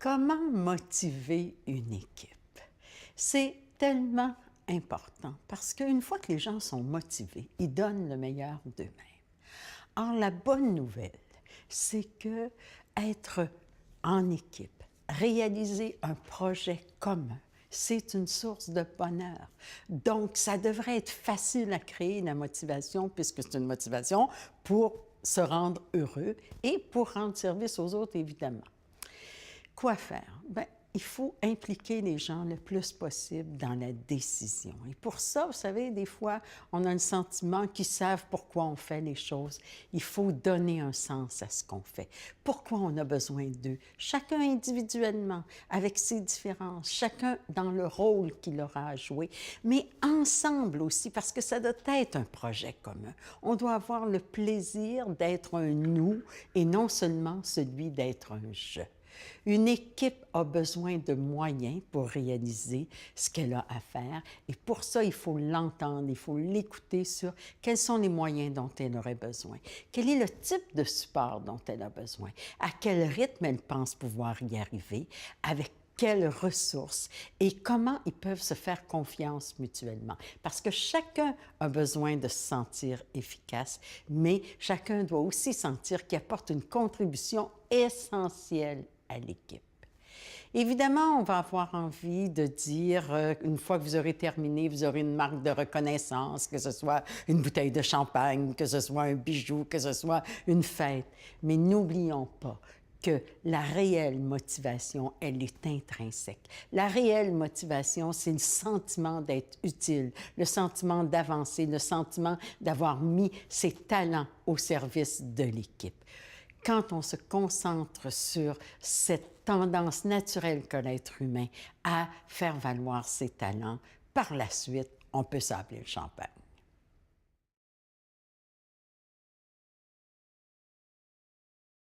Comment motiver une équipe? C'est tellement important parce qu'une fois que les gens sont motivés, ils donnent le meilleur d'eux-mêmes. Or, la bonne nouvelle, c'est que être en équipe, réaliser un projet commun, c'est une source de bonheur. Donc, ça devrait être facile à créer la motivation puisque c'est une motivation pour se rendre heureux et pour rendre service aux autres, évidemment. Quoi faire? Bien, il faut impliquer les gens le plus possible dans la décision. Et pour ça, vous savez, des fois, on a le sentiment qu'ils savent pourquoi on fait les choses. Il faut donner un sens à ce qu'on fait. Pourquoi on a besoin d'eux? Chacun individuellement, avec ses différences, chacun dans le rôle qu'il aura à jouer, mais ensemble aussi, parce que ça doit être un projet commun. On doit avoir le plaisir d'être un nous et non seulement celui d'être un je. Une équipe a besoin de moyens pour réaliser ce qu'elle a à faire et pour ça, il faut l'entendre, il faut l'écouter sur quels sont les moyens dont elle aurait besoin, quel est le type de support dont elle a besoin, à quel rythme elle pense pouvoir y arriver, avec quelles ressources et comment ils peuvent se faire confiance mutuellement. Parce que chacun a besoin de se sentir efficace, mais chacun doit aussi sentir qu'il apporte une contribution essentielle à l'équipe. Évidemment, on va avoir envie de dire, une fois que vous aurez terminé, vous aurez une marque de reconnaissance, que ce soit une bouteille de champagne, que ce soit un bijou, que ce soit une fête. Mais n'oublions pas que la réelle motivation, elle est intrinsèque. La réelle motivation, c'est le sentiment d'être utile, le sentiment d'avancer, le sentiment d'avoir mis ses talents au service de l'équipe. Quand on se concentre sur cette tendance naturelle qu'a l'être humain à faire valoir ses talents, par la suite, on peut s'appeler le champagne.